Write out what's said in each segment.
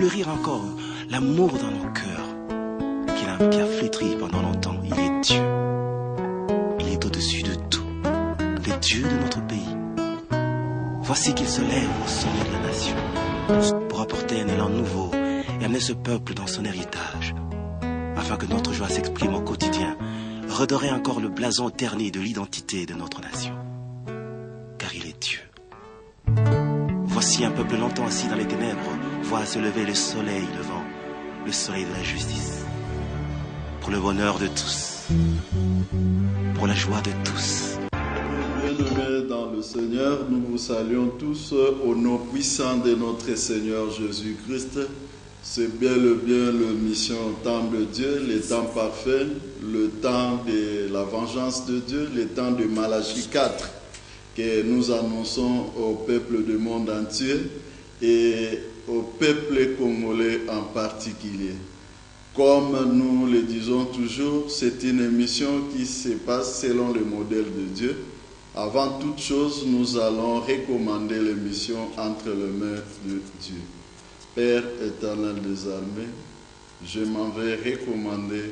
fleurir encore l'amour dans nos cœurs qui a flétri pendant longtemps. Il est Dieu. Il est au-dessus de tout, le Dieu de notre pays. Voici qu'il se lève au sommet de la nation pour apporter un élan nouveau et amener ce peuple dans son héritage, afin que notre joie s'exprime au quotidien, redorer encore le blason terni de l'identité de notre nation. Car il est Dieu. Voici un peuple longtemps assis dans les ténèbres, voit se lever le soleil levant, le soleil de la justice. Pour le bonheur de tous, pour la joie de tous. Bien-aimés dans le Seigneur, nous vous saluons tous au nom puissant de notre Seigneur Jésus-Christ. C'est bien le mission temps de Dieu, le temps parfait, le temps de la vengeance de Dieu, le temps de Malachie 4 que nous annonçons au peuple du monde entier et au peuple congolais en particulier. Comme nous le disons toujours, c'est une émission qui se passe selon le modèle de Dieu. Avant toute chose, nous allons recommander l'émission entre les mains de Dieu. Père éternel des armées, je m'en vais recommander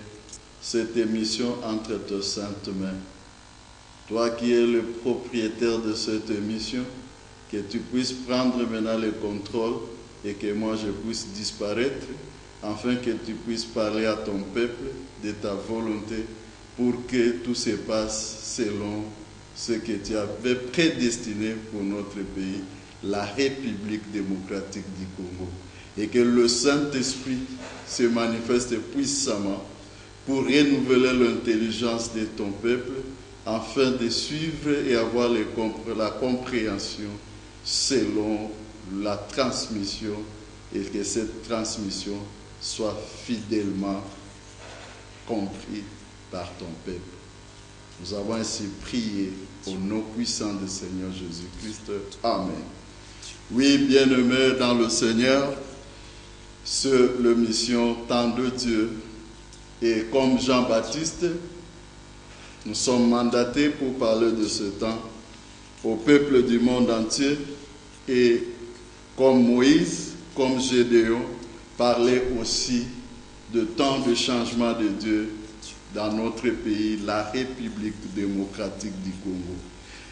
cette émission entre tes saintes mains. Toi qui es le propriétaire de cette émission, que tu puisses prendre maintenant le contrôle et que moi je puisse disparaître, afin que tu puisses parler à ton peuple de ta volonté pour que tout se passe selon ce que tu avais prédestiné pour notre pays, la République démocratique du Congo. Et que le Saint-Esprit se manifeste puissamment pour renouveler l'intelligence de ton peuple afin de suivre et avoir la compréhension selon la transmission et que cette transmission soit fidèlement comprise par ton peuple. Nous avons ainsi prié au nom puissant du Seigneur Jésus-Christ. Amen. Oui, bien-aimés dans le Seigneur, c'est la mission temps de Dieu. Et comme Jean-Baptiste, nous sommes mandatés pour parler de ce temps au peuple du monde entier et comme Moïse, comme Gédéon, parler aussi de temps de changement de Dieu dans notre pays, la République démocratique du Congo.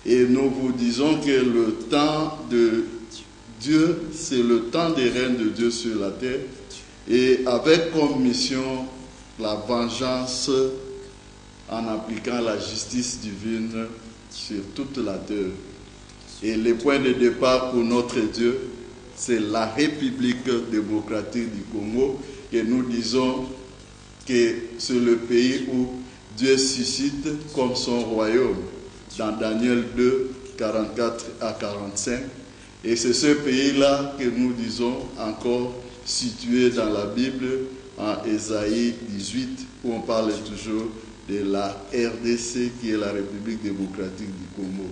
Et nous vous disons que le temps de Dieu, c'est le temps des règnes de Dieu sur la terre, et avec comme mission la vengeance en appliquant la justice divine sur toute la terre. Et le point de départ pour notre Dieu, c'est la République démocratique du Congo, que nous disons que c'est le pays où Dieu suscite comme son royaume, dans Daniel 2, 44 à 45. Et c'est ce pays-là que nous disons encore situé dans la Bible, en Ésaïe 18, où on parle toujours de la RDC, qui est la République démocratique du Congo.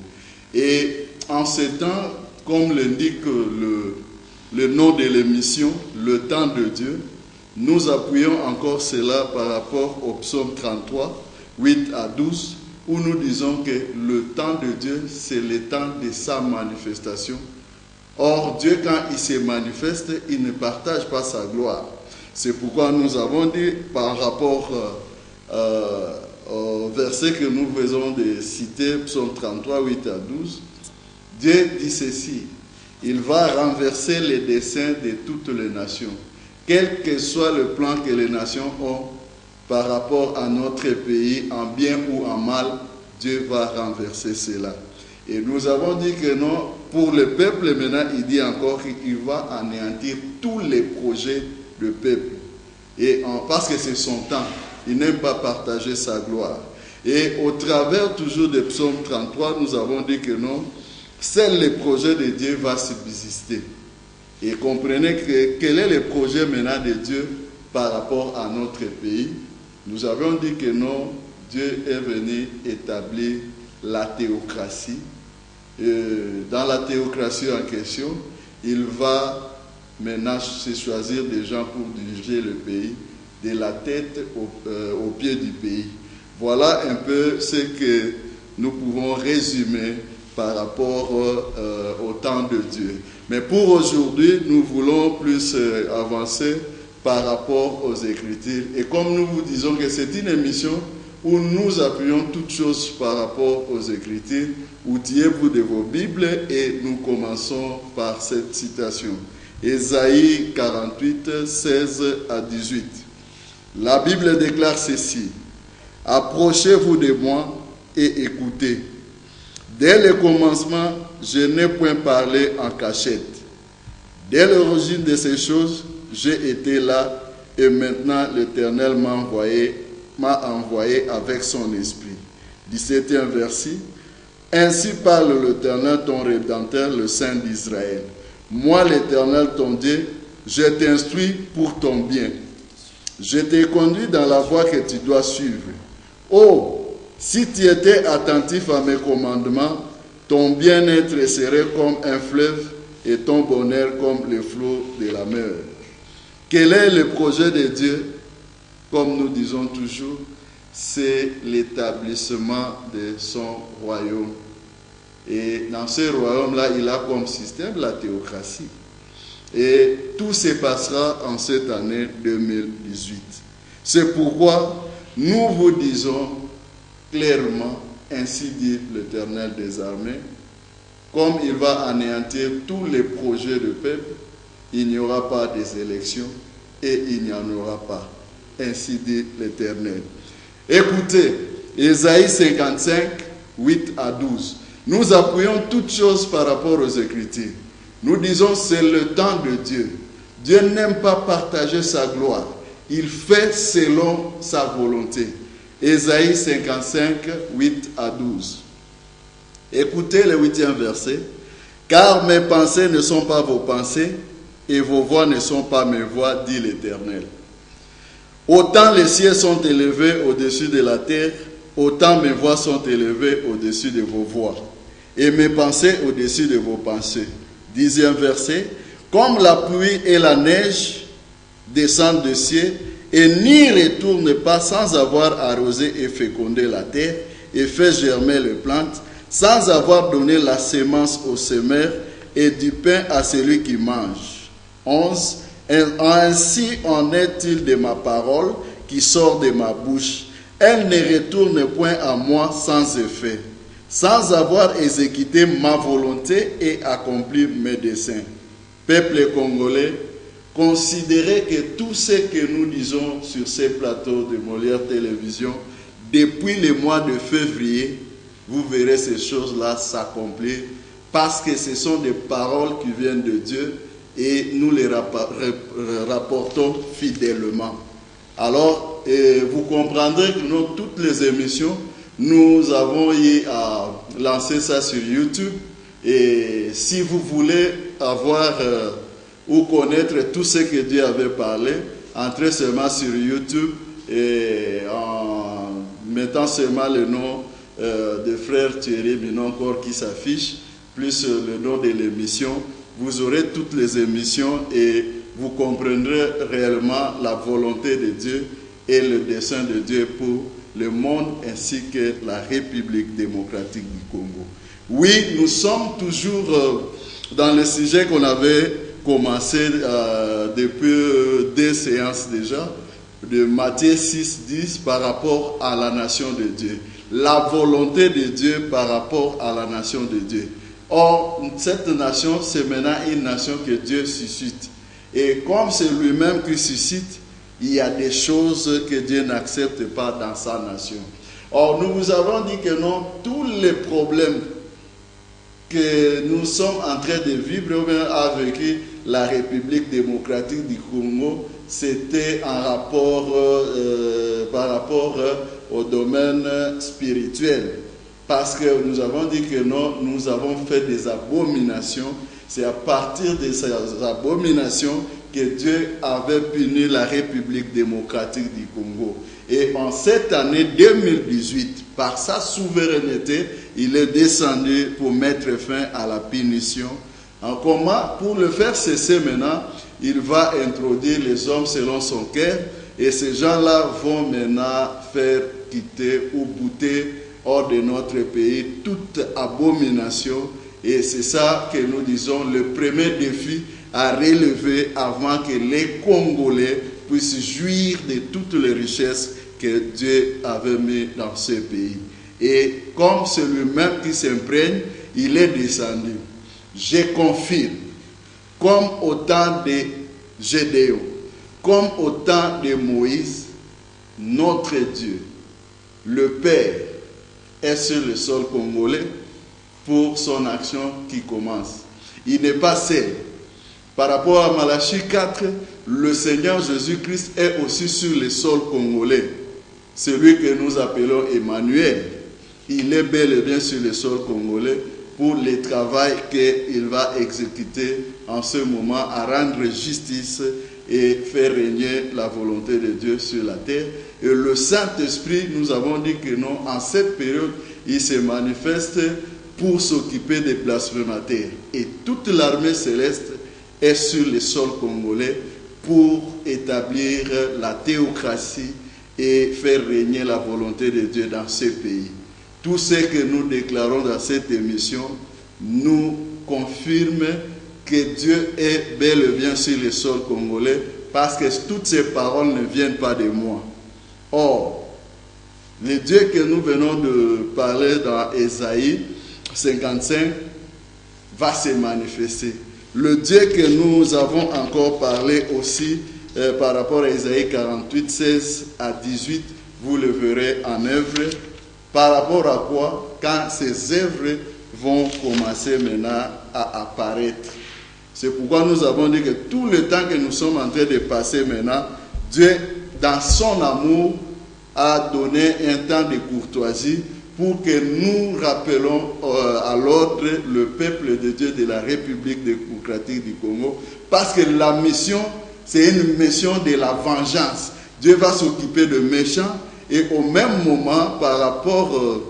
Et en ce temps, comme l'indique le nom de l'émission, le temps de Dieu, nous appuyons encore cela par rapport au psaume 33, 8 à 12, où nous disons que le temps de Dieu, c'est le temps de sa manifestation. Or, Dieu, quand il se manifeste, il ne partage pas sa gloire. C'est pourquoi nous avons dit, par rapport au verset que nous faisons de citer, psaume 33, 8 à 12, Dieu dit ceci: il va renverser les desseins de toutes les nations. Quel que soit le plan que les nations ont par rapport à notre pays, en bien ou en mal, Dieu va renverser cela. Et nous avons dit que non, pour le peuple maintenant, il dit encore qu'il va anéantir tous les projets du peuple. Et parce que c'est son temps, il n'aime pas partager sa gloire. Et au travers toujours des psaumes 33, nous avons dit que non, seul le projet de Dieu va subsister. Et comprenez quel est le projet maintenant de Dieu par rapport à notre pays. Nous avons dit que non, Dieu est venu établir la théocratie. Dans la théocratie en question, il va maintenant se choisir des gens pour diriger le pays, de la tête au pied du pays. Voilà un peu ce que nous pouvons résumer par rapport au temps de Dieu. Mais pour aujourd'hui, nous voulons plus avancer par rapport aux Écritures. Et comme nous vous disons que c'est une émission où nous appuyons toutes choses par rapport aux Écritures, outillez-vous de vos Bibles et nous commençons par cette citation. Ésaïe 48, 16 à 18. La Bible déclare ceci. « Approchez-vous de moi et écoutez. Dès le commencement, je n'ai point parlé en cachette. Dès l'origine de ces choses, j'ai été là et maintenant l'Éternel m'a envoyé avec son esprit. » 17e verset. « Ainsi parle l'Éternel, ton Rédempteur, le Saint d'Israël. Moi, l'Éternel, ton Dieu, je t'instruis pour ton bien. Je t'ai conduit dans la voie que tu dois suivre. Oh, si tu étais attentif à mes commandements, ton bien-être serait comme un fleuve et ton bonheur comme le flot de la mer. » Quel est le projet de Dieu? Comme nous disons toujours, c'est l'établissement de son royaume. Et dans ce royaume-là, il a comme système la théocratie. Et tout se passera en cette année 2018. C'est pourquoi nous vous disons clairement, ainsi dit l'Éternel des armées, comme il va anéantir tous les projets de peuple, il n'y aura pas des élections et il n'y en aura pas. Ainsi dit l'Éternel. Écoutez, Ésaïe 55, 8 à 12. Nous appuyons toutes choses par rapport aux Écritures. Nous disons c'est le temps de Dieu. Dieu n'aime pas partager sa gloire. Il fait selon sa volonté. Ésaïe 55, 8 à 12. Écoutez le 8e verset. « Car mes pensées ne sont pas vos pensées, et vos voix ne sont pas mes voix, dit l'Éternel. Autant les cieux sont élevés au-dessus de la terre, autant mes voix sont élevées au-dessus de vos voix, et mes pensées au-dessus de vos pensées. » 10e verset. « Comme la pluie et la neige descendent du ciel, et n'y retournent pas sans avoir arrosé et fécondé la terre, et fait germer les plantes, sans avoir donné la semence au semeur, et du pain à celui qui mange. » 11. « Ainsi en est-il de ma parole qui sort de ma bouche. Elle ne retourne point à moi sans effet, sans avoir exécuté ma volonté et accompli mes desseins. » Peuple congolais, considérez que tout ce que nous disons sur ces plateaux de Molière Télévision, depuis le mois de février, vous verrez ces choses-là s'accomplir parce que ce sont des paroles qui viennent de Dieu et nous les rapportons fidèlement. Alors, vous comprendrez que dans toutes les émissions, nous avons eu à lancer ça sur YouTube. Et si vous voulez avoir ou connaître tout ce que Dieu avait parlé, entrez seulement sur YouTube et en mettant seulement le nom de frère Thierry Binoncourt qui s'affiche, plus le nom de l'émission, vous aurez toutes les émissions et vous comprendrez réellement la volonté de Dieu et le dessein de Dieu pour le monde ainsi que la République démocratique du Congo. Oui, nous sommes toujours dans le sujet qu'on avait commencé depuis 2 séances déjà, de Matthieu 6, 10 par rapport à la nation de Dieu. La volonté de Dieu par rapport à la nation de Dieu. Or, cette nation, c'est maintenant une nation que Dieu suscite. Et comme c'est lui-même qui suscite, il y a des choses que Dieu n'accepte pas dans sa nation. Or, nous vous avons dit que non, tous les problèmes que nous sommes en train de vivre, ou bien a vécu la République démocratique du Congo, c'était en rapport, par rapport au domaine spirituel. Parce que nous avons dit que non, nous avons fait des abominations. C'est à partir de ces abominations que Dieu avait puni la République démocratique du Congo. Et en cette année 2018, par sa souveraineté, il est descendu pour mettre fin à la punition. En comment? Pour le faire cesser maintenant, il va introduire les hommes selon son cœur. Et ces gens-là vont maintenant faire quitter ou bouter hors de notre pays toute abomination. Et c'est ça que nous disons, le premier défi à relever avant que les Congolais puissent jouir de toutes les richesses que Dieu avait mis dans ce pays. Et comme c'est lui-même qui s'imprègne, il est descendu. Je confirme, comme au temps de Gédéon, comme au temps de Moïse, notre Dieu, le Père, est sur le sol congolais pour son action qui commence. Il n'est pas seul. Par rapport à Malachie 4, le Seigneur Jésus-Christ est aussi sur le sol congolais. Celui que nous appelons Emmanuel, il est bel et bien sur le sol congolais pour le travail qu'il va exécuter en ce moment à rendre justice et faire régner la volonté de Dieu sur la terre. Et le Saint-Esprit, nous avons dit que non, en cette période, il se manifeste pour s'occuper des blasphémateurs. Et toute l'armée céleste est sur le sol congolais pour établir la théocratie et faire régner la volonté de Dieu dans ce pays. Tout ce que nous déclarons dans cette émission nous confirme que Dieu est bel et bien sur le sol congolais, parce que toutes ces paroles ne viennent pas de moi. Or, le Dieu que nous venons de parler dans Ésaïe 55 va se manifester. Le Dieu que nous avons encore parlé aussi par rapport à Ésaïe 48, 16 à 18, vous le verrez en œuvre. Par rapport à quoi? Quand ces œuvres vont commencer maintenant à apparaître. C'est pourquoi nous avons dit que tout le temps que nous sommes en train de passer maintenant, Dieu, dans son amour, a donné un temps de courtoisie pour que nous rappelons à l'ordre le peuple de Dieu de la République démocratique du Congo, parce que la mission, c'est une mission de la vengeance. Dieu va s'occuper de méchants et au même moment, par rapport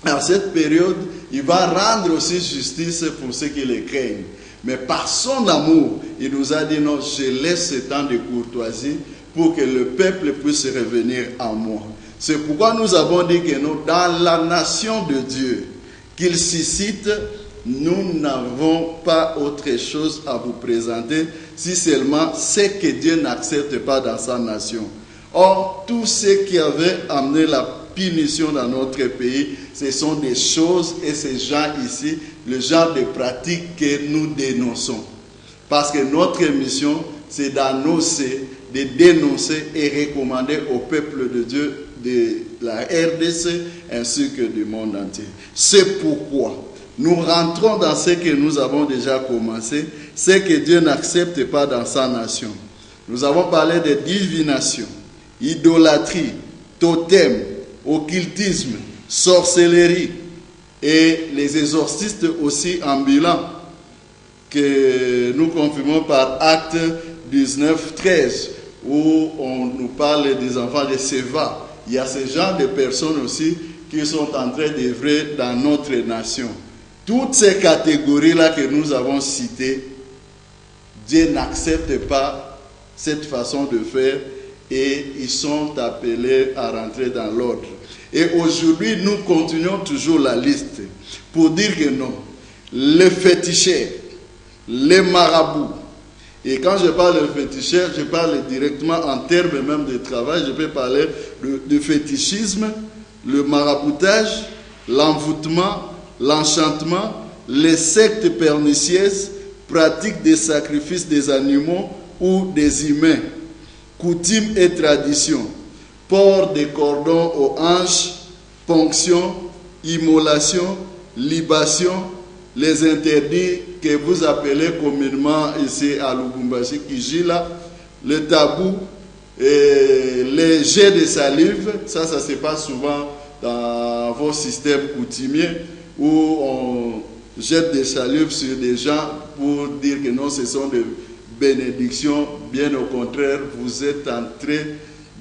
à cette période, il va rendre aussi justice pour ceux qui les craignent. Mais par son amour, il nous a dit non, je laisse ce temps de courtoisie pour que le peuple puisse revenir à moi. C'est pourquoi nous avons dit que nous, dans la nation de Dieu qu'il suscite, nous n'avons pas autre chose à vous présenter, si seulement ce que Dieu n'accepte pas dans sa nation. Or, tous ceux qui avaient amené la punition dans notre pays, ce sont des choses et ces gens ici, le genre de pratiques que nous dénonçons. Parce que notre mission, c'est d'annoncer, de dénoncer et recommander au peuple de Dieu de la RDC ainsi que du monde entier. C'est pourquoi nous rentrons dans ce que nous avons déjà commencé, ce que Dieu n'accepte pas dans sa nation. Nous avons parlé de divination, idolâtrie, totem, occultisme, sorcellerie et les exorcistes aussi ambulants que nous confirmons par Acte 19, 13 où on nous parle des enfants de Séva. Il y a ce genre de personnes aussi qui sont en train d'œuvrer dans notre nation. Toutes ces catégories-là que nous avons citées, Dieu n'accepte pas cette façon de faire et ils sont appelés à rentrer dans l'ordre. Et aujourd'hui, nous continuons toujours la liste pour dire que non, les féticheurs, les marabouts, et quand je parle de féticheurs, je parle directement en termes même de travail, je peux parler de fétichisme, le maraboutage, l'envoûtement, l'enchantement, les sectes pernicieuses, pratiques des sacrifices des animaux ou des humains, coutumes et traditions, port des cordons aux hanches, ponction, immolation, libation, les interdits que vous appelez communément ici à Lubumbashi, Kijila, le tabou, et les jets de salive, ça se passe souvent dans vos systèmes coutumiers où on jette des salives sur des gens pour dire que non, ce sont des bénédictions. Bien au contraire, vous êtes en train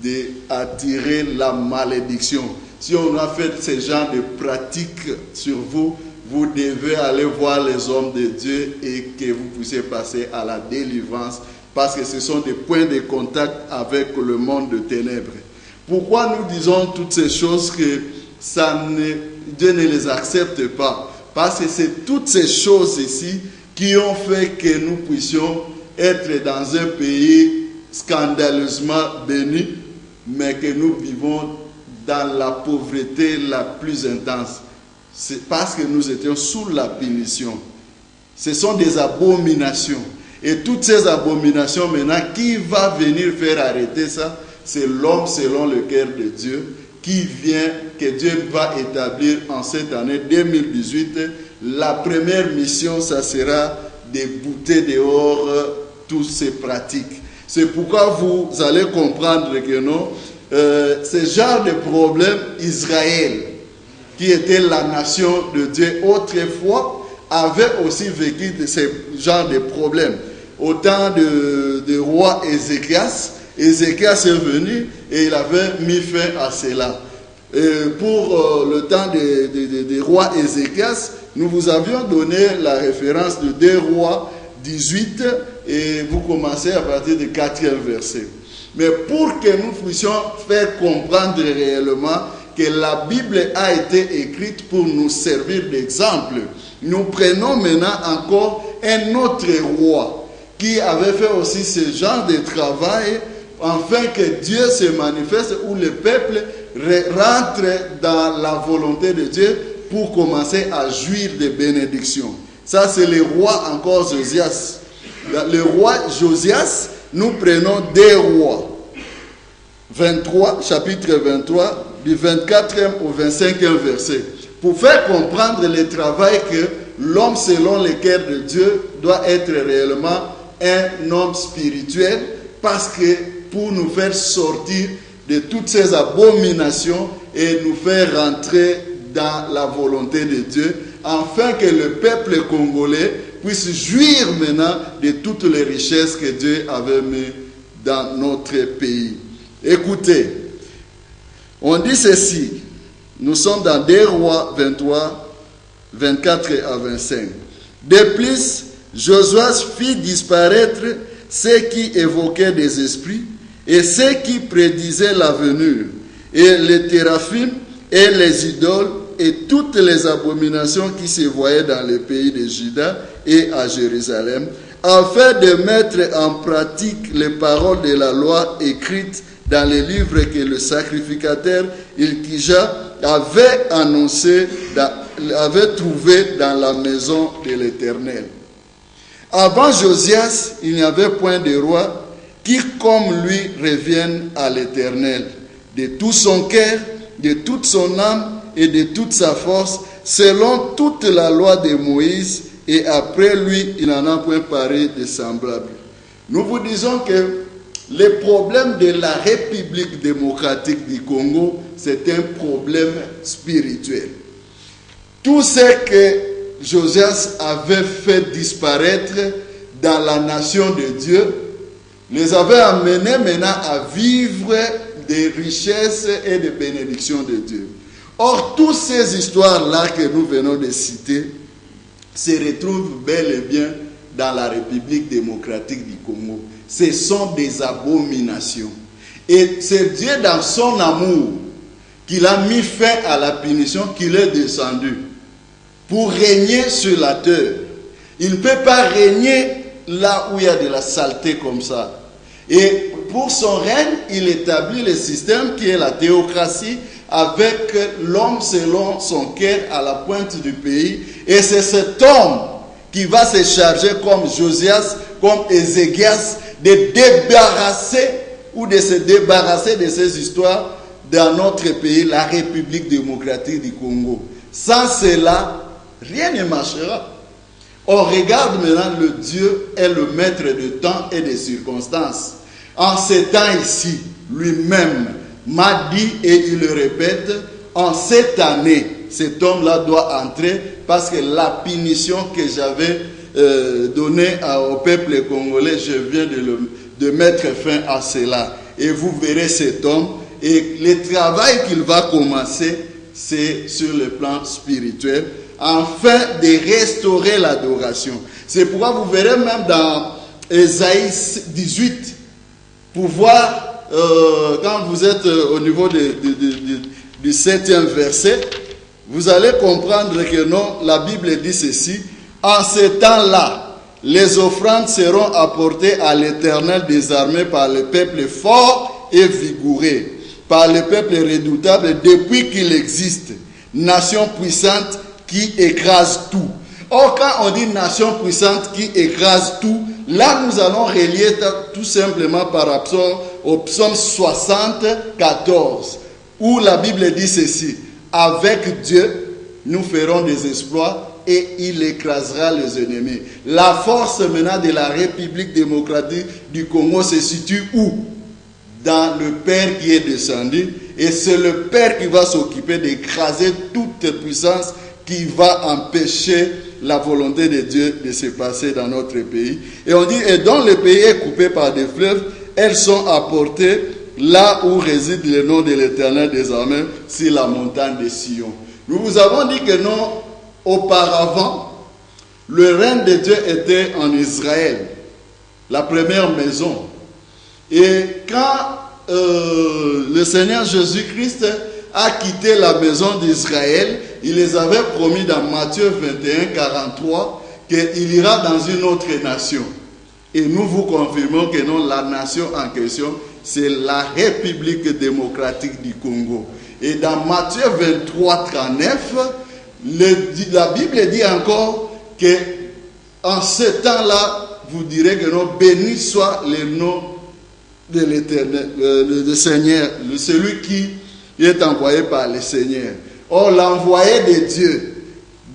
d'attirer la malédiction. Si on a fait ce genre de pratiques sur vous, vous devez aller voir les hommes de Dieu et que vous puissiez passer à la délivrance, parce que ce sont des points de contact avec le monde de ténèbres. Pourquoi nous disons toutes ces choses que Dieu ne les accepte pas. Parce que c'est toutes ces choses ici qui ont fait que nous puissions être dans un pays scandaleusement béni, mais que nous vivons dans la pauvreté la plus intense. C'est parce que nous étions sous la punition. Ce sont des abominations. Et toutes ces abominations maintenant, qui va venir faire arrêter ça? C'est l'homme selon le cœur de Dieu qui vient, que Dieu va établir en cette année 2018. La première mission, ça sera de bouter dehors toutes ces pratiques. C'est pourquoi vous allez comprendre que non, ce genre de problème, Israël, qui était la nation de Dieu autrefois, avait aussi vécu de ce genre de problèmes. Au temps de roi Ézéchias, Ézéchias est venu et il avait mis fin à cela. Pour le temps de roi Ézéchias, nous vous avions donné la référence de 2 Rois 18 et vous commencez à partir du 4e verset. Mais pour que nous puissions faire comprendre réellement que la Bible a été écrite pour nous servir d'exemple, nous prenons maintenant encore un autre roi qui avait fait aussi ce genre de travail afin que Dieu se manifeste, où le peuple rentre dans la volonté de Dieu pour commencer à jouir des bénédictions. Ça, c'est le roi encore Josias. Le roi Josias, nous prenons 2 Rois 23, chapitre 23, du 24e au 25e verset, pour faire comprendre le travail que l'homme selon le cœur de Dieu doit être réellement un homme spirituel, parce que pour nous faire sortir de toutes ces abominations et nous faire rentrer dans la volonté de Dieu, afin que le peuple congolais puisse jouir maintenant de toutes les richesses que Dieu avait mises dans notre pays. Écoutez, on dit ceci, nous sommes dans 2 Rois 23, 24 à 25. De plus, Josué fit disparaître ceux qui évoquaient des esprits et ceux qui prédisaient l'avenir, et les téraphim et les idoles et toutes les abominations qui se voyaient dans le pays de Juda et à Jérusalem, afin de mettre en pratique les paroles de la loi écrites dans les livres que le sacrificateur Ilkija avait annoncé, avait trouvé dans la maison de l'Éternel. Avant Josias, il n'y avait point de roi qui, comme lui, revienne à l'Éternel, de tout son cœur, de toute son âme et de toute sa force, selon toute la loi de Moïse, et après lui, il n'en a point paru de semblable. Nous vous disons que le problème de la République démocratique du Congo, c'est un problème spirituel. Tout ce que Josias avait fait disparaître dans la nation de Dieu, les avait amenés maintenant à vivre des richesses et des bénédictions de Dieu. Or, toutes ces histoires-là que nous venons de citer se retrouvent bel et bien dans la République démocratique du Congo. Ce sont des abominations. Et c'est Dieu, dans son amour, qu'il a mis fin à la punition, qu'il est descendu pour régner sur la terre. Il ne peut pas régner là où il y a de la saleté comme ça. Et pour son règne, il établit le système qui est la théocratie, avec l'homme selon son cœur à la pointe du pays. Et c'est cet homme qui va se charger, comme Josias, comme Ézéchias, de débarrasser ou de se débarrasser de ces histoires dans notre pays, la République démocratique du Congo. Sans cela, rien ne marchera. On regarde maintenant, le Dieu est le maître de temps et des circonstances. En ces temps ici, lui-même m'a dit, et il le répète, en cette année, cet homme-là doit entrer, parce que la punition que j'avais donnée au peuple congolais, je viens de mettre fin à cela. Et vous verrez cet homme, et le travail qu'il va commencer, c'est sur le plan spirituel, afin de restaurer l'adoration. C'est pourquoi vous verrez même dans Ésaïe 18, pour voir, quand vous êtes au niveau du 7e verset, vous allez comprendre que non, la Bible dit ceci. En ce temps-là, les offrandes seront apportées à l'Éternel des armées par le peuple fort et vigoureux, par le peuple redoutable depuis qu'il existe, nation puissante qui écrase tout. Or, quand on dit nation puissante qui écrase tout, là nous allons relier tout simplement par rapport au psaume 74, où la Bible dit ceci. Avec Dieu, nous ferons des exploits et il écrasera les ennemis. La force maintenant de la République démocratique du Congo se situe où? Dans le Père qui est descendu. Et c'est le Père qui va s'occuper d'écraser toute puissance qui va empêcher la volonté de Dieu de se passer dans notre pays. Et on dit, et dont le pays est coupé par des fleuves, elles sont apportées là où réside le nom de l'Éternel des armées, sur la montagne de Sion. Nous vous avons dit que non, auparavant, le règne de Dieu était en Israël, la première maison. Et quand le Seigneur Jésus-Christ a quitté la maison d'Israël, il les avait promis dans Matthieu 21, 43, qu'il ira dans une autre nation. Et nous vous confirmons que non, la nation en question, c'est la République démocratique du Congo. Et dans Matthieu 23, 39, la Bible dit encore que en ce temps-là, vous direz que non, béni soit le nom de l'Éternel, le Seigneur, celui qui est envoyé par le Seigneur. Or, l'envoyé de Dieu,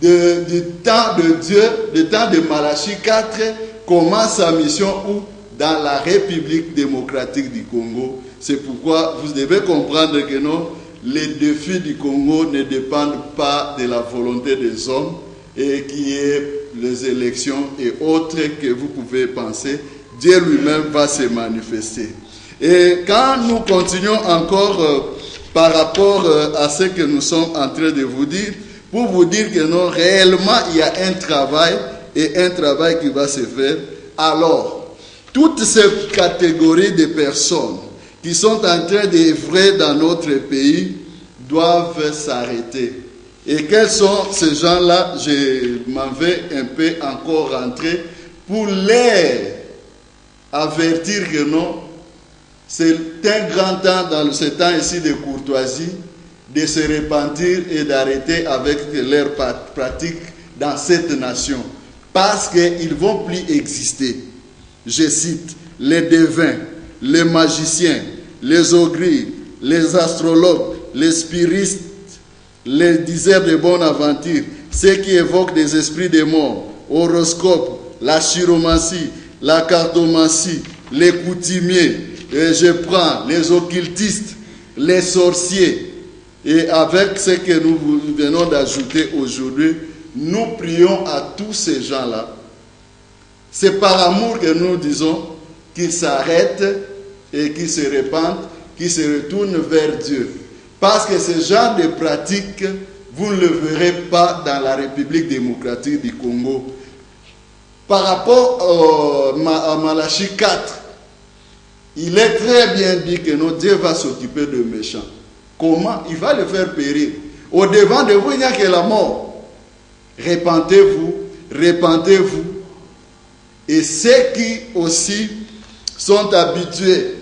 du temps de Dieu, du temps de Malachie 4, commence sa mission où? Dans la République démocratique du Congo. C'est pourquoi vous devez comprendre que non, les défis du Congo ne dépendent pas de la volonté des hommes et qui est les élections et autres que vous pouvez penser. Dieu lui-même va se manifester. Et quand nous continuons encore par rapport à ce que nous sommes en train de vous dire, pour vous dire que non, réellement il y a un travail et un travail qui va se faire. Alors, toutes ces catégories de personnes qui sont en train d'œuvrer dans notre pays doivent s'arrêter. Et quels sont ces gens-là? Je m'en vais un peu encore rentrer pour les avertir que non, c'est un grand temps dans ce temps ici de courtoisie de se repentir et d'arrêter avec leurs pratiques dans cette nation. Parce qu'ils ne vont plus exister. Je cite, les devins, les magiciens, les augures, les astrologues, les spiritistes, les diseurs de bonne aventure, ceux qui évoquent des esprits de mort, horoscope, la chiromancie, la cartomancie, les coutumiers, et je prends les occultistes, les sorciers. Et avec ce que nous venons d'ajouter aujourd'hui, nous prions à tous ces gens-là. C'est par amour que nous disons qu'ils s'arrêtent et qu'ils se repentent, qu'ils se retournent vers Dieu. Parce que ce genre de pratique, vous ne le verrez pas dans la République démocratique du Congo. Par rapport à Malachie 4, il est très bien dit que notre Dieu va s'occuper de méchants. Comment? Il va le faire périr. Au devant de vous, il n'y a que la mort. Repentez-vous, repentez-vous. Et ceux qui aussi sont habitués,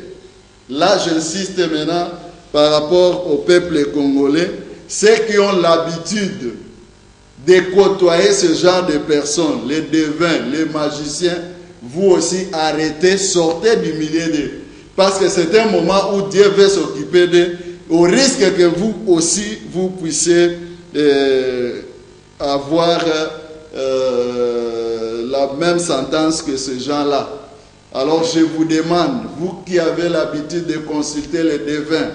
là j'insiste maintenant par rapport au peuple congolais, ceux qui ont l'habitude de côtoyer ce genre de personnes, les devins, les magiciens, vous aussi arrêtez, sortez du milieu d'eux. Parce que c'est un moment où Dieu veut s'occuper d'eux, au risque que vous aussi, vous puissiez avoir la même sentence que ces gens-là. Alors je vous demande, vous qui avez l'habitude de consulter les devins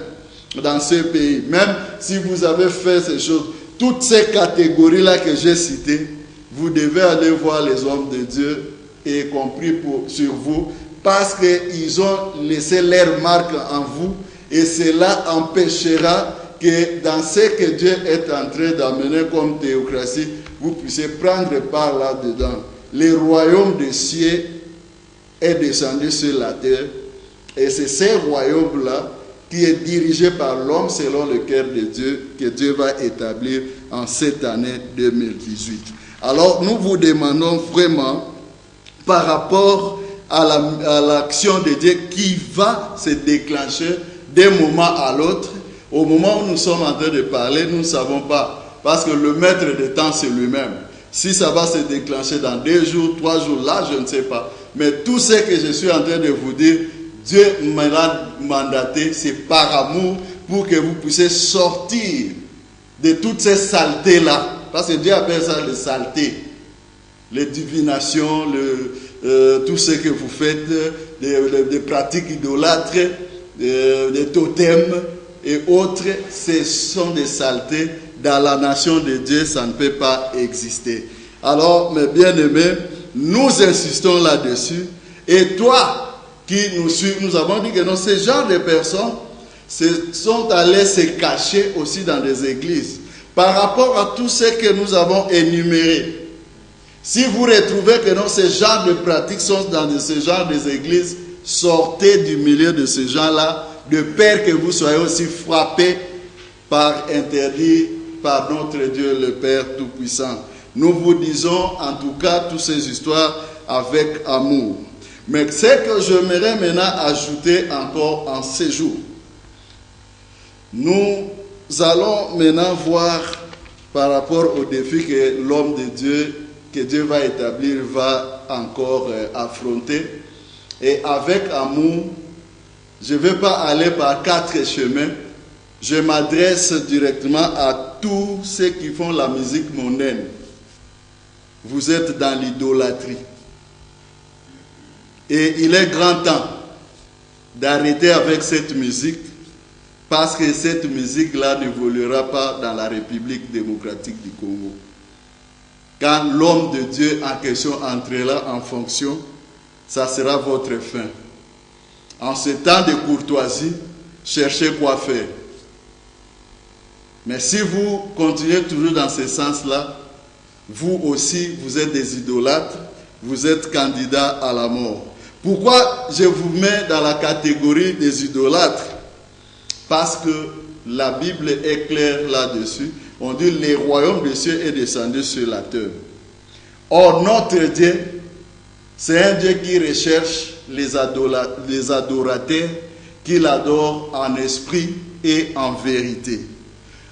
dans ce pays, même si vous avez fait ces choses, toutes ces catégories-là que j'ai citées, vous devez aller voir les hommes de Dieu, y compris sur vous, parce qu'ils ont laissé leur marque en vous, et cela empêchera que dans ce que Dieu est en train d'amener comme théocratie, vous puissiez prendre part là-dedans. Le royaume des cieux est descendu sur la terre, et c'est ces royaumes-là qui est dirigé par l'homme selon le cœur de Dieu, que Dieu va établir en cette année 2018. Alors nous vous demandons vraiment, par rapport à l'action de Dieu qui va se déclencher d'un moment à l'autre, au moment où nous sommes en train de parler, nous ne savons pas, parce que le maître des temps c'est lui-même. Si ça va se déclencher dans 2 jours, 3 jours, là je ne sais pas. Mais tout ce que je suis en train de vous dire, Dieu m'a mandaté, c'est par amour, pour que vous puissiez sortir de toutes ces saletés-là. Parce que Dieu appelle ça les saletés. Les divinations, tout ce que vous faites, des pratiques idolâtres, des totems et autres, ce sont des saletés. Dans la nation de Dieu, ça ne peut pas exister. Alors, mes bien-aimés, nous insistons là-dessus. Et toi qui nous suis, nous avons dit que non, ces genres de personnes sont allés se cacher aussi dans des églises. Par rapport à tout ce que nous avons énuméré, si vous retrouvez que non, ces genres de pratiques sont dans ce genre d'églises, sortez du milieu de ces gens-là, de peur que vous soyez aussi frappés par interdit par notre Dieu le Père Tout-Puissant. Nous vous disons en tout cas toutes ces histoires avec amour. Mais ce que j'aimerais maintenant ajouter encore en ces jours, nous allons maintenant voir par rapport au défi que l'homme de Dieu, que Dieu va établir, va encore affronter. Et avec amour, je ne vais pas aller par 4 chemins. Je m'adresse directement à tous ceux qui font la musique mondaine. Vous êtes dans l'idolâtrie. Et il est grand temps d'arrêter avec cette musique, parce que cette musique-là n'évoluera pas dans la République démocratique du Congo. Quand l'homme de Dieu en question entrera en fonction, ça sera votre fin. En ce temps de courtoisie, cherchez quoi faire. Mais si vous continuez toujours dans ce sens-là, vous aussi, vous êtes des idolâtres, vous êtes candidats à la mort. Pourquoi je vous mets dans la catégorie des idolâtres? Parce que la Bible est claire là-dessus. On dit le royaume des cieux est descendu sur la terre. Or, notre Dieu, c'est un Dieu qui recherche les adorateurs, qui l'adorent en esprit et en vérité.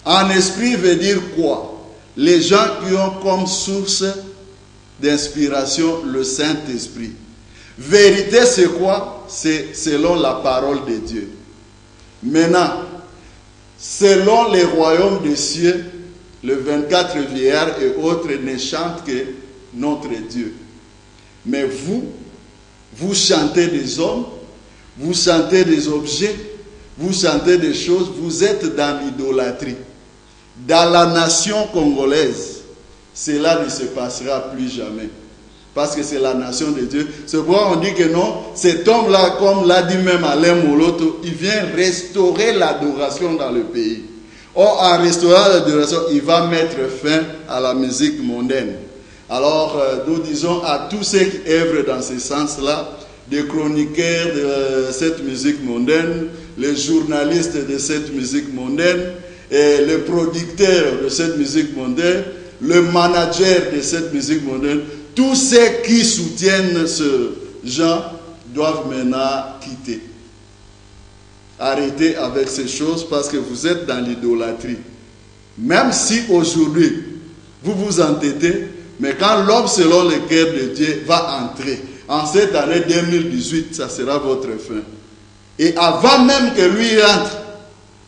En esprit veut dire quoi? Les gens qui ont comme source d'inspiration le Saint-Esprit. Vérité, c'est quoi? C'est selon la parole de Dieu. Maintenant, selon les royaumes des cieux, le 24 vieillards et autres ne chantent que notre Dieu. Mais vous chantez des hommes, vous chantez des objets, vous chantez des choses, vous êtes dans l'idolâtrie. Dans la nation congolaise, cela ne se passera plus jamais. Parce que c'est la nation de Dieu. C'est pourquoi on dit que non, cet homme-là, comme l'a dit même Alain Moloto, il vient restaurer l'adoration dans le pays. Or, en restaurant l'adoration, il va mettre fin à la musique mondaine. Alors, nous disons à tous ceux qui œuvrent dans ce sens-là, des chroniqueurs de cette musique mondaine, les journalistes de cette musique mondaine, et les producteurs de cette musique mondaine, le manager de cette musique mondaine, tous ceux qui soutiennent ce genre doivent maintenant quitter. Arrêtez avec ces choses parce que vous êtes dans l'idolâtrie. Même si aujourd'hui, vous vous entêtez, mais quand l'homme selon le cœur de Dieu va entrer, en cette année 2018, ça sera votre fin. Et avant même que lui entre,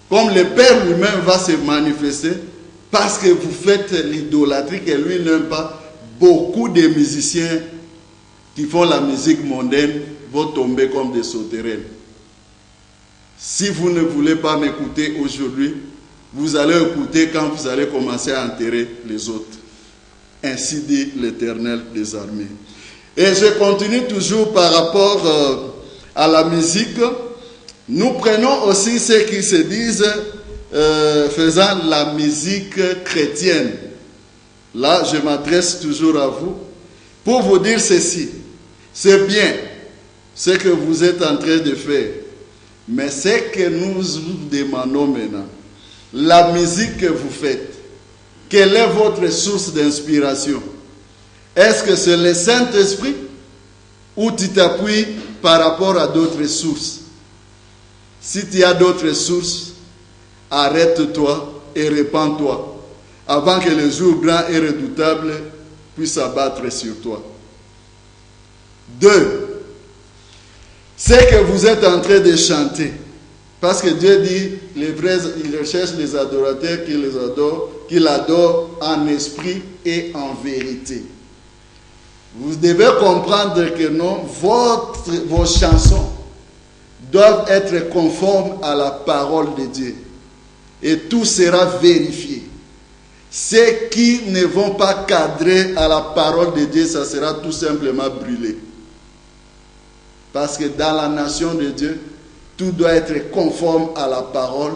comme le Père lui-même va se manifester, parce que vous faites l'idolâtrie que lui n'aime pas, beaucoup de musiciens qui font la musique mondaine vont tomber comme des sauterelles. Si vous ne voulez pas m'écouter aujourd'hui, vous allez écouter quand vous allez commencer à enterrer les autres. Ainsi dit l'Éternel des armées. Et je continue toujours par rapport à la musique. Nous prenons aussi ceux qui se disent faisant la musique chrétienne. Là, je m'adresse toujours à vous pour vous dire ceci. C'est bien ce que vous êtes en train de faire. Mais ce que nous vous demandons maintenant, la musique que vous faites, quelle est votre source d'inspiration? Est-ce que c'est le Saint-Esprit ou tu t'appuies par rapport à d'autres sources? Si tu as d'autres sources, arrête-toi et répands-toi avant que le jour grand et redoutable puisse s'abattre sur toi. 2. C'est que vous êtes en train de chanter. Parce que Dieu dit, les vrais, il recherche les adorateurs qui l'adorent en esprit et en vérité. Vous devez comprendre que non, vos chansons doivent être conformes à la parole de Dieu. Et tout sera vérifié. Ceux qui ne vont pas cadrer à la parole de Dieu, ça sera tout simplement brûlé. Parce que dans la nation de Dieu, tout doit être conforme à la parole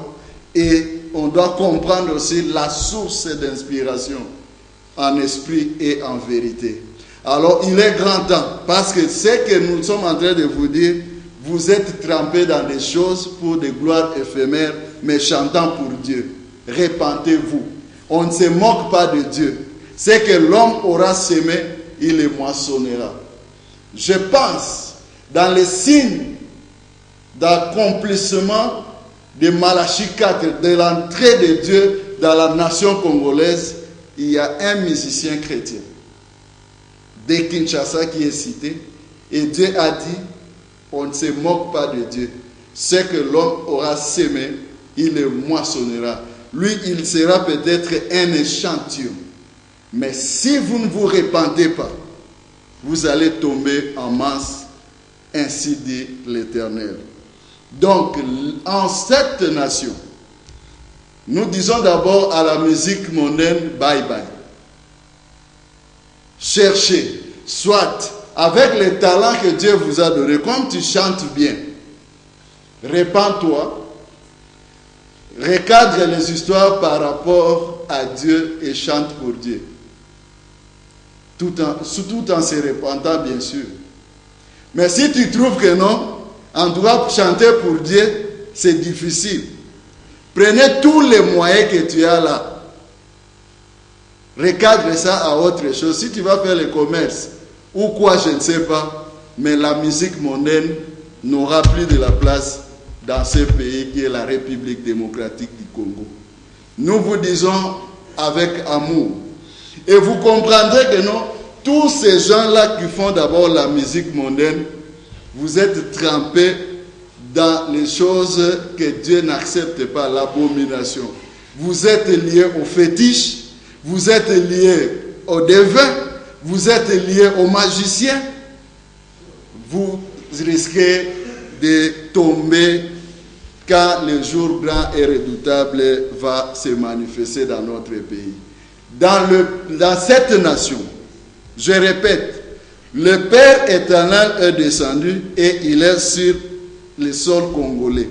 et on doit comprendre aussi la source d'inspiration en esprit et en vérité. Alors il est grand temps, parce que ce que nous sommes en train de vous dire, vous êtes trempés dans des choses pour des gloires éphémères, mais chantant pour Dieu. Repentez-vous. On ne se moque pas de Dieu. Ce que l'homme aura semé, il le moissonnera. Je pense, dans les signes d'accomplissement de Malachie 4, de l'entrée de Dieu dans la nation congolaise, il y a un musicien chrétien de Kinshasa qui est cité, et Dieu a dit, on ne se moque pas de Dieu. Ce que l'homme aura semé, il le moissonnera. Lui, il sera peut-être un échantillon. Mais si vous ne vous repentez pas, vous allez tomber en masse, ainsi dit l'Éternel. Donc, en cette nation, nous disons d'abord à la musique mondaine, bye bye. Cherchez, soit avec les talents que Dieu vous a donnés, comme tu chantes bien, répands-toi, recadre les histoires par rapport à Dieu et chante pour Dieu. Tout en se repentant, bien sûr. Mais si tu trouves que non, en tout cas, chanter pour Dieu, c'est difficile. Prenez tous les moyens que tu as là. Recadre ça à autre chose. Si tu vas faire le commerce ou quoi, je ne sais pas, mais la musique mondaine n'aura plus de la place dans ce pays qui est la République démocratique du Congo. Nous vous disons avec amour. Et vous comprendrez que non, tous ces gens-là qui font d'abord la musique mondaine, vous êtes trempés dans les choses que Dieu n'accepte pas, l'abomination. Vous êtes liés aux fétiches, vous êtes liés aux devins, vous êtes liés aux magiciens. Vous risquez de tomber quand le jour grand et redoutable va se manifester dans notre pays. Dans cette nation, je répète, le Père éternel est descendu et il est sur le sol congolais.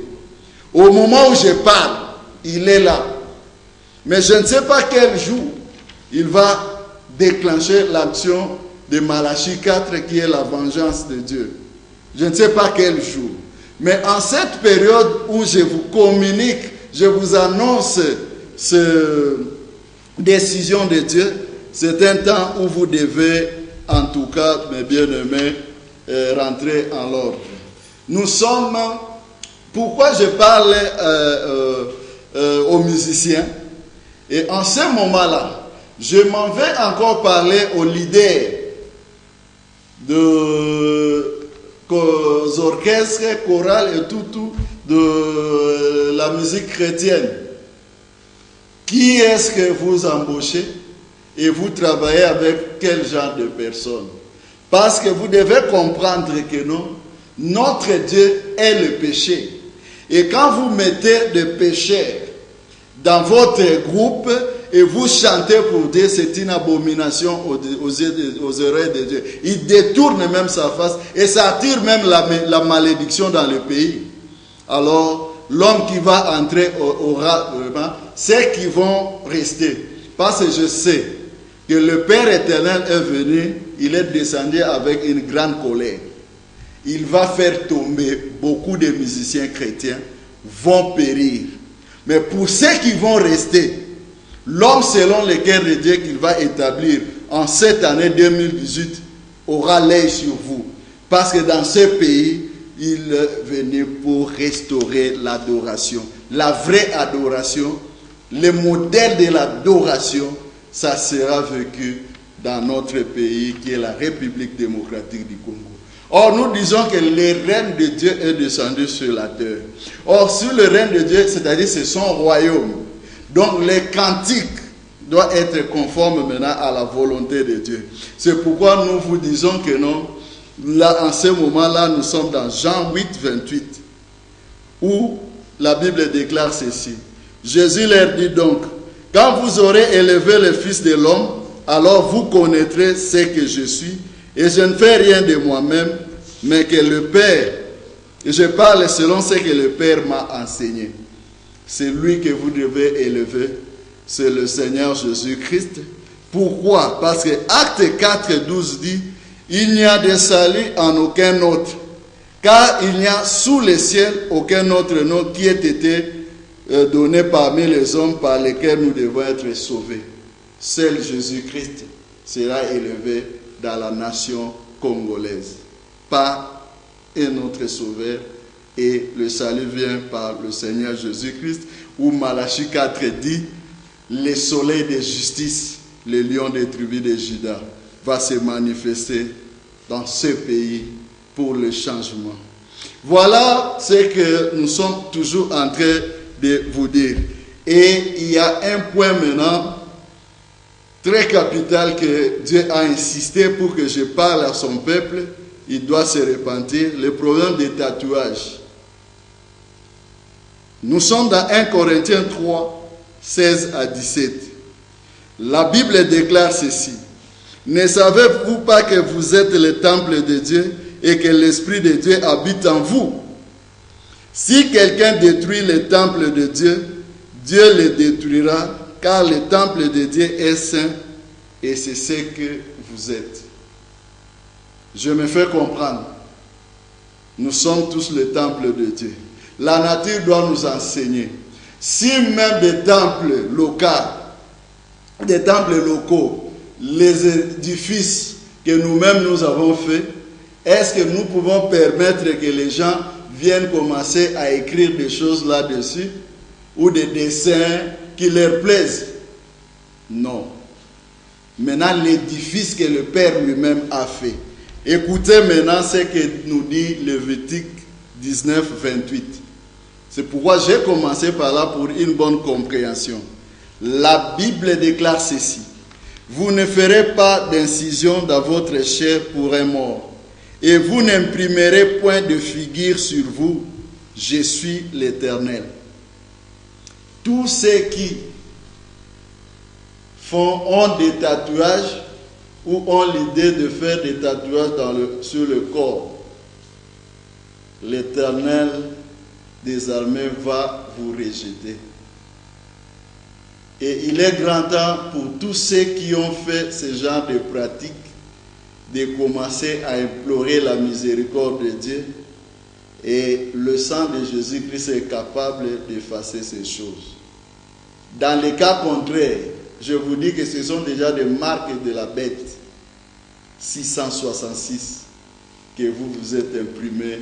Au moment où je parle, il est là. Mais je ne sais pas quel jour il va déclencher l'action de Malachie 4 qui est la vengeance de Dieu. Je ne sais pas quel jour. Mais en cette période où je vous communique, je vous annonce cette décision de Dieu, c'est un temps où vous devez, en tout cas, mes bien-aimés, rentrer en l'ordre. Nous sommes... Pourquoi je parle aux musiciens? Et en ce moment-là, je m'en vais encore parler aux leaders aux orchestres, chorales et tout de la musique chrétienne. Qui est-ce que vous embauchez et vous travaillez avec quel genre de personnes? Parce que vous devez comprendre que non, notre Dieu est le péché. Et quand vous mettez des pécheurs dans votre groupe et vous chantez pour Dieu, c'est une abomination aux oreilles de Dieu. Il détourne même sa face et ça attire même la malédiction dans le pays. Alors, l'homme qui va entrer aura vraiment, ceux qui vont rester. Parce que je sais que le Père éternel est venu, il est descendu avec une grande colère. il va faire tomber beaucoup de musiciens chrétiens, vont périr. Mais pour ceux qui vont rester, l'homme selon le cœur de Dieu qu'il va établir en cette année 2018 aura l'œil sur vous. Parce que dans ce pays, il est venu pour restaurer l'adoration. La vraie adoration, le modèle de l'adoration, ça sera vécu dans notre pays qui est la République démocratique du Congo. Or, nous disons que le règne de Dieu est descendu sur la terre. Or, sur le règne de Dieu, c'est-à-dire c'est son royaume. Donc, les cantiques doivent être conformes maintenant à la volonté de Dieu. C'est pourquoi nous vous disons que non. Là, en ce moment-là, nous sommes dans Jean 8, 28, où la Bible déclare ceci. Jésus leur dit donc, quand vous aurez élevé le Fils de l'homme, alors vous connaîtrez ce que je suis, et je ne fais rien de moi-même, mais que le Père, et je parle selon ce que le Père m'a enseigné. C'est lui que vous devez élever, c'est le Seigneur Jésus-Christ. Pourquoi? Parce que Acte 4, 12 dit, il n'y a de salut en aucun autre, car il n'y a sous le ciel aucun autre nom qui ait été donné parmi les hommes par lesquels nous devons être sauvés. Seul Jésus-Christ sera élevé dans la nation congolaise, pas un autre sauveur, et le salut vient par le Seigneur Jésus-Christ, où Malachie 4 dit, le soleil de justice, le lion des tribus de Juda, va se manifester dans ce pays pour le changement. Voilà ce que nous sommes toujours en train de vous dire. Et il y a un point maintenant très capital que Dieu a insisté pour que je parle à son peuple. Il doit se repentir. Le problème des tatouages. Nous sommes dans 1 Corinthiens 3, 16 à 17. La Bible déclare ceci. Ne savez-vous pas que vous êtes le temple de Dieu et que l'Esprit de Dieu habite en vous? Si quelqu'un détruit le temple de Dieu, Dieu le détruira, car le temple de Dieu est saint et c'est ce que vous êtes. Je me fais comprendre. Nous sommes tous le temple de Dieu. La nature doit nous enseigner. Si même des temples locaux, les édifices que nous-mêmes nous avons faits, est-ce que nous pouvons permettre que les gens viennent commencer à écrire des choses là-dessus ou des dessins qui leur plaisent? Non. Maintenant, l'édifice que le Père lui-même a fait. Écoutez maintenant ce que nous dit Lévitique 19, 28. C'est pourquoi j'ai commencé par là pour une bonne compréhension. La Bible déclare ceci. Vous ne ferez pas d'incision dans votre chair pour un mort, et vous n'imprimerez point de figure sur vous. Je suis l'Éternel. Tous ceux qui ont des tatouages ou ont l'idée de faire des tatouages sur le corps, l'Éternel des armées va vous rejeter. Et il est grand temps pour tous ceux qui ont fait ce genre de pratique de commencer à implorer la miséricorde de Dieu. Et le sang de Jésus-Christ est capable d'effacer ces choses. Dans les cas contraires, je vous dis que ce sont déjà des marques de la bête 666 que vous vous êtes imprimés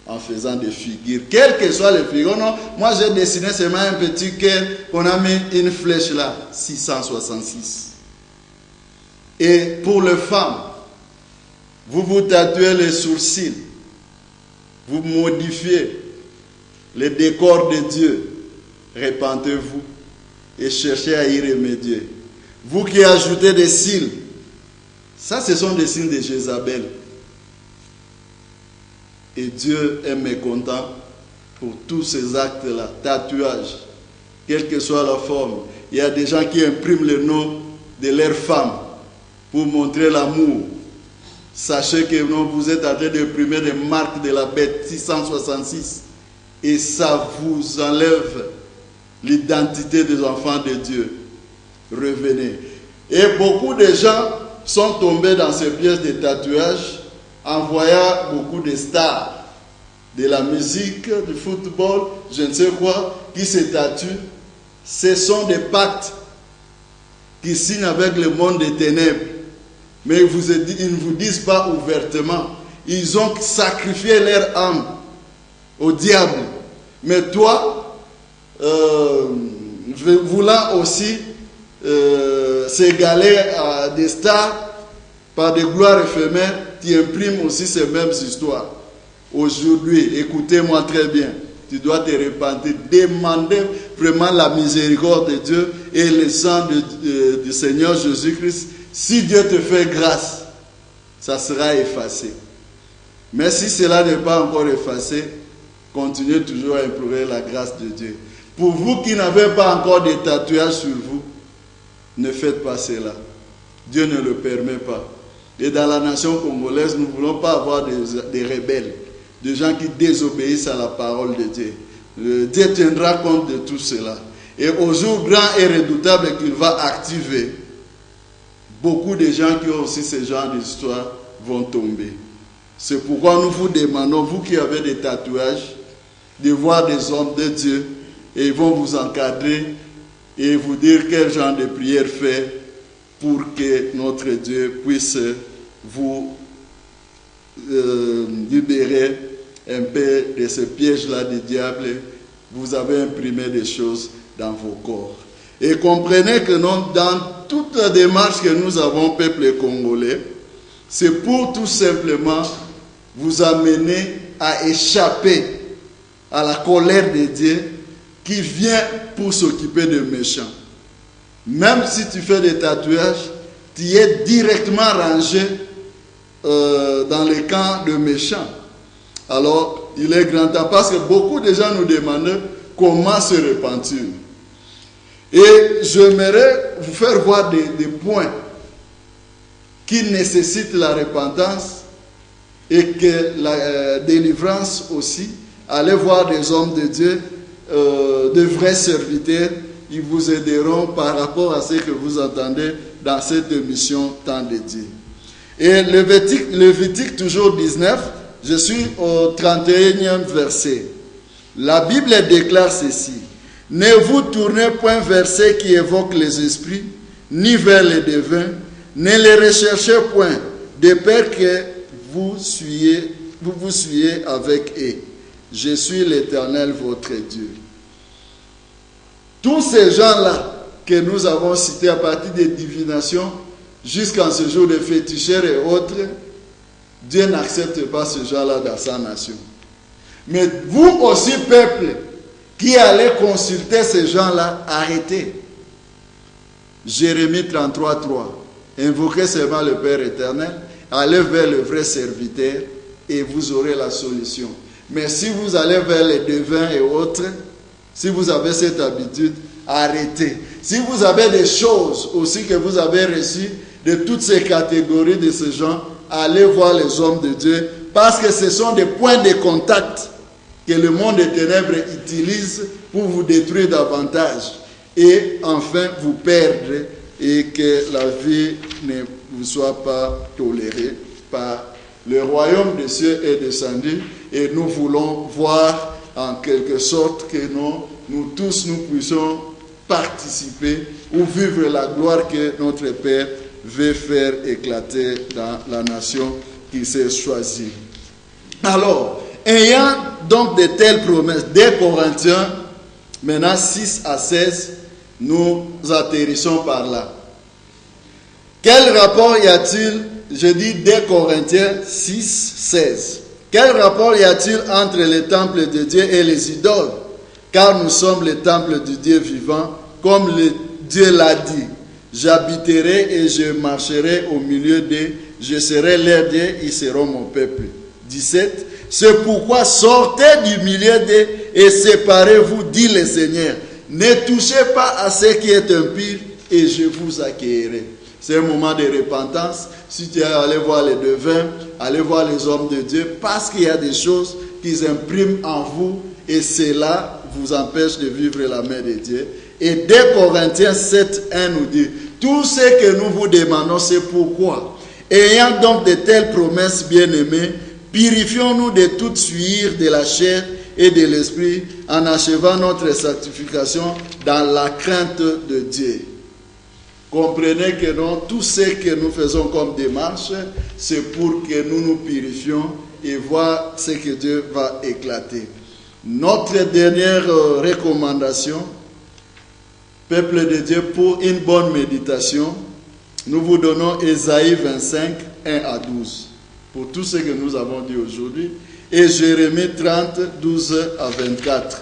en faisant des figures, quelles que soient les figures. Non, moi j'ai dessiné seulement un petit cœur qu'on a mis une flèche là, 666. Et pour les femmes, vous vous tatouez les sourcils, vous modifiez le décor de Dieu, repentez-vous et cherchez à y remédier. Vous qui ajoutez des cils, ça ce sont des signes de Jézabel. Et Dieu est mécontent pour tous ces actes-là, tatouages, quelle que soit la forme. Il y a des gens qui impriment le nom de leur femme pour montrer l'amour. Sachez que non, vous êtes en train d'imprimer des marques de la bête 666 et ça vous enlève l'identité des enfants de Dieu. Revenez. Et beaucoup de gens sont tombés dans ces pièces de tatouage envoya beaucoup de stars de la musique, du football, je ne sais quoi, qui se tatuent. Ce sont des pactes qui signent avec le monde des ténèbres. Mais ils ne vous disent pas ouvertement. Ils ont sacrifié leur âme au diable. Mais toi, voulant aussi s'égaler à des stars par des gloires éphémères, tu imprimes aussi ces mêmes histoires. Aujourd'hui, écoutez-moi très bien, tu dois te repentir, demander vraiment la miséricorde de Dieu et le sang du Seigneur Jésus-Christ. Si Dieu te fait grâce, ça sera effacé. Mais si cela n'est pas encore effacé, continuez toujours à implorer la grâce de Dieu. Pour vous qui n'avez pas encore de tatouages sur vous, ne faites pas cela. Dieu ne le permet pas. Et dans la nation congolaise, nous ne voulons pas avoir des rebelles, des gens qui désobéissent à la parole de Dieu. Dieu tiendra compte de tout cela. Et au jour grand et redoutable qu'il va activer, beaucoup de gens qui ont aussi ce genre d'histoire vont tomber. C'est pourquoi nous vous demandons, vous qui avez des tatouages, de voir des hommes de Dieu et ils vont vous encadrer et vous dire quel genre de prière faire pour que notre Dieu puisse vous libérer un peu de ce piège-là du diable. Vous avez imprimé des choses dans vos corps. Et comprenez que dans toute la démarche que nous avons, peuple congolais, c'est pour tout simplement vous amener à échapper à la colère de Dieu qui vient pour s'occuper des méchants. Même si tu fais des tatouages, tu es directement rangé dans les camps de méchants. Alors, il est grand temps, parce que beaucoup de gens nous demandent comment se repentir. Et j'aimerais vous faire voir des points qui nécessitent la repentance et que la délivrance aussi. Allez voir des hommes de Dieu, de vrais serviteurs, ils vous aideront par rapport à ce que vous entendez dans cette émission tant dédiée. Et Lévitique toujours 19, je suis au 31e verset. La Bible déclare ceci: ne vous tournez point vers ceux qui évoquent les esprits, ni vers les devins, ne les recherchez point, de peur que vous vous suiez avec eux. Je suis l'Éternel, votre Dieu. Tous ces gens-là que nous avons cités à partir des divinations jusqu'en ce jour de féticheurs et autres, Dieu n'accepte pas ce genre-là dans sa nation. Mais vous aussi, peuple, qui allez consulter ces gens-là, arrêtez. Jérémie 33, 3. Invoquez seulement le Père éternel, allez vers le vrai serviteur et vous aurez la solution. Mais si vous allez vers les devins et autres, si vous avez cette habitude, arrêtez. Si vous avez des choses aussi que vous avez reçues de toutes ces catégories de ces gens, allez voir les hommes de Dieu, parce que ce sont des points de contact que le monde des ténèbres utilise pour vous détruire davantage et enfin vous perdre et que la vie ne vous soit pas tolérée par le royaume des cieux est descendu et nous voulons voir en quelque sorte que nous tous nous puissions participer ou vivre la gloire que notre Père veut faire éclater dans la nation qui s'est choisie. Alors, ayant donc de telles promesses, dès Corinthiens, maintenant 6 à 16, nous atterrissons par là. Quel rapport y a-t-il, je dis dès Corinthiens 6, 16, quel rapport y a-t-il entre les temples de Dieu et les idoles? Car nous sommes les temples du Dieu vivant, comme Dieu l'a dit. J'habiterai et je marcherai au milieu d'eux, je serai leur Dieu, ils seront mon peuple. 17. C'est pourquoi sortez du milieu d'eux et séparez-vous, dit le Seigneur. Ne touchez pas à ce qui est impur et je vous accueillerai. C'est un moment de repentance. Si tu es allé voir les devins, allez voir les hommes de Dieu, parce qu'il y a des choses qu'ils impriment en vous et cela vous empêche de vivre la main de Dieu. Et dès Corinthiens 7, 1 nous dit, tout ce que nous vous demandons, c'est pourquoi, Ayant donc de telles promesses, bien-aimés, purifions-nous de toute souillure de la chair et de l'esprit en achevant notre sanctification dans la crainte de Dieu. Comprenez que non, tout ce que nous faisons comme démarche, c'est pour que nous nous purifions et voir ce que Dieu va éclater. Notre dernière recommandation, peuple de Dieu, pour une bonne méditation, nous vous donnons Ésaïe 25, 1 à 12, pour tout ce que nous avons dit aujourd'hui, et Jérémie 30, 12 à 24.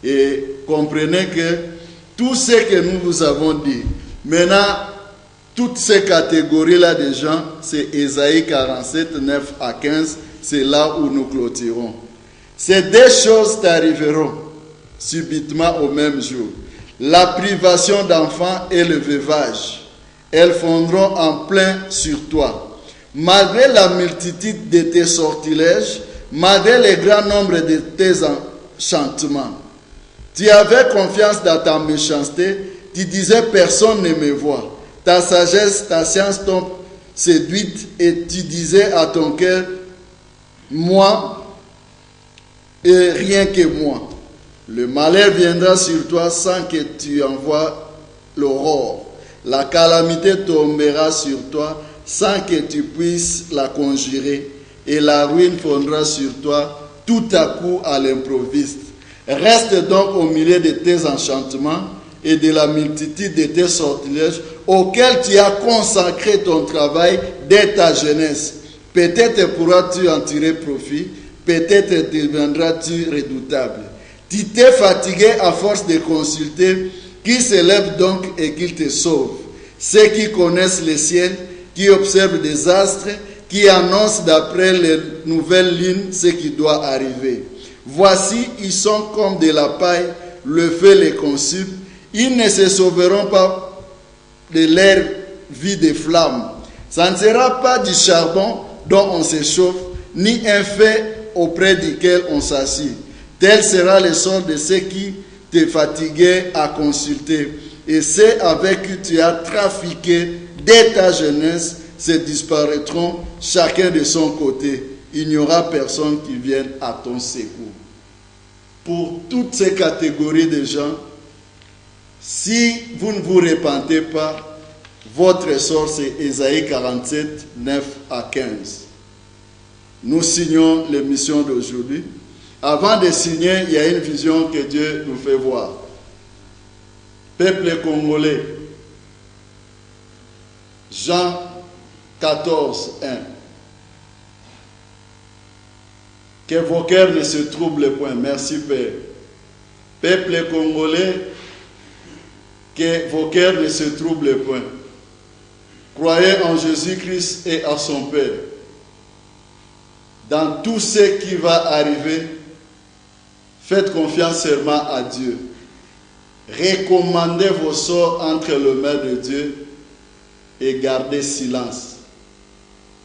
Et comprenez que tout ce que nous vous avons dit, maintenant, toutes ces catégories-là de gens, c'est Ésaïe 47, 9 à 15, c'est là où nous clôturons. Ces deux choses t'arriveront subitement au même jour. La privation d'enfants et le veuvage, elles fondront en plein sur toi. Malgré la multitude de tes sortilèges, malgré le grand nombre de tes enchantements, tu avais confiance dans ta méchanceté, tu disais personne ne me voit. Ta sagesse, ta science t'ont séduite et tu disais à ton cœur, moi et rien que moi. Le malheur viendra sur toi sans que tu envoies l'aurore. La calamité tombera sur toi sans que tu puisses la conjurer. Et la ruine fondra sur toi tout à coup à l'improviste. Reste donc au milieu de tes enchantements et de la multitude de tes sortilèges auxquels tu as consacré ton travail dès ta jeunesse. Peut-être pourras-tu en tirer profit, peut-être deviendras-tu redoutable. Tu t'es fatigué à force de consulter, qui se lève donc et qu'il te sauve. Ceux qui connaissent le ciel, qui observent des astres, qui annoncent d'après les nouvelles lignes ce qui doit arriver. Voici, ils sont comme de la paille, le feu les consume. Ils ne se sauveront pas de leur vie de flamme. Ça ne sera pas du charbon dont on se chauffe, ni un feu auprès duquel on s'assied. Tel sera le sort de ceux qui te fatiguaient à consulter. Et ceux avec qui tu as trafiqué dès ta jeunesse se disparaîtront chacun de son côté. Il n'y aura personne qui vienne à ton secours. Pour toutes ces catégories de gens, si vous ne vous repentez pas, votre sort c'est Ésaïe 47, 9 à 15. Nous signons l'émission d'aujourd'hui. Avant de signer, il y a une vision que Dieu nous fait voir. Peuple congolais, Jean 14, 1. Que vos cœurs ne se troublent point. Merci Père. Peuple congolais, que vos cœurs ne se troublent point. Croyez en Jésus-Christ et à son Père. Dans tout ce qui va arriver, faites confiance seulement à Dieu. Recommandez vos sorts entre les mains de Dieu et gardez silence.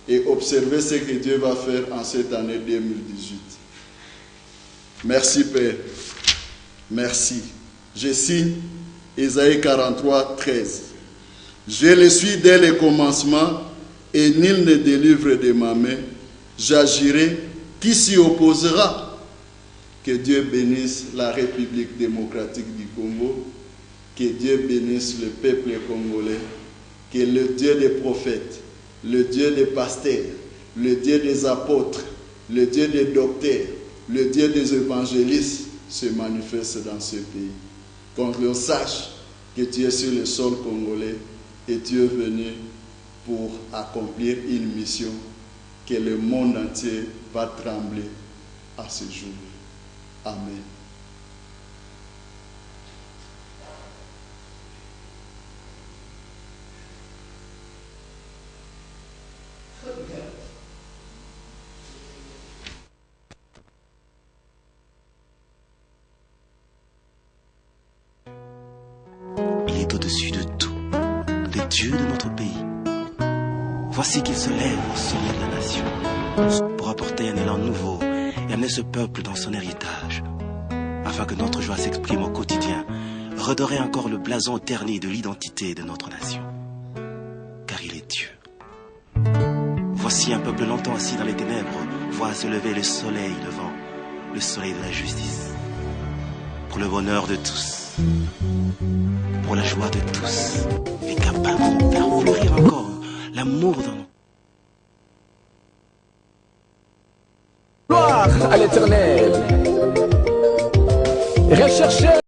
Et observez ce que Dieu va faire en cette année 2018. Merci Père. Merci. Je signe Ésaïe 43, 13. Je le suis dès le commencement et nul ne délivre de ma main. J'agirai. Qui s'y opposera? Que Dieu bénisse la République démocratique du Congo. Que Dieu bénisse le peuple congolais. Que le Dieu des prophètes, le Dieu des pasteurs, le Dieu des apôtres, le Dieu des docteurs, le Dieu des évangélistes se manifeste dans ce pays. Qu'on sache que tu es sur le sol congolais et tu es venu pour accomplir une mission que le monde entier va trembler à ce jour. Amen. Il est au-dessus de tout, le Dieu de notre pays. Voici qu'il se lève au sommet de la nation pour apporter un élan nouveau et amener ce peuple dans son héritage, afin que notre joie s'exprime au quotidien, redorer encore le blason terni de l'identité de notre nation, car il est Dieu. Voici un peuple longtemps assis dans les ténèbres, voit se lever le soleil levant, le soleil de la justice. Pour le bonheur de tous, pour la joie de tous, il est capable de faire fleurir encore l'amour dans nous. Gloire à l'Éternel. Recherchez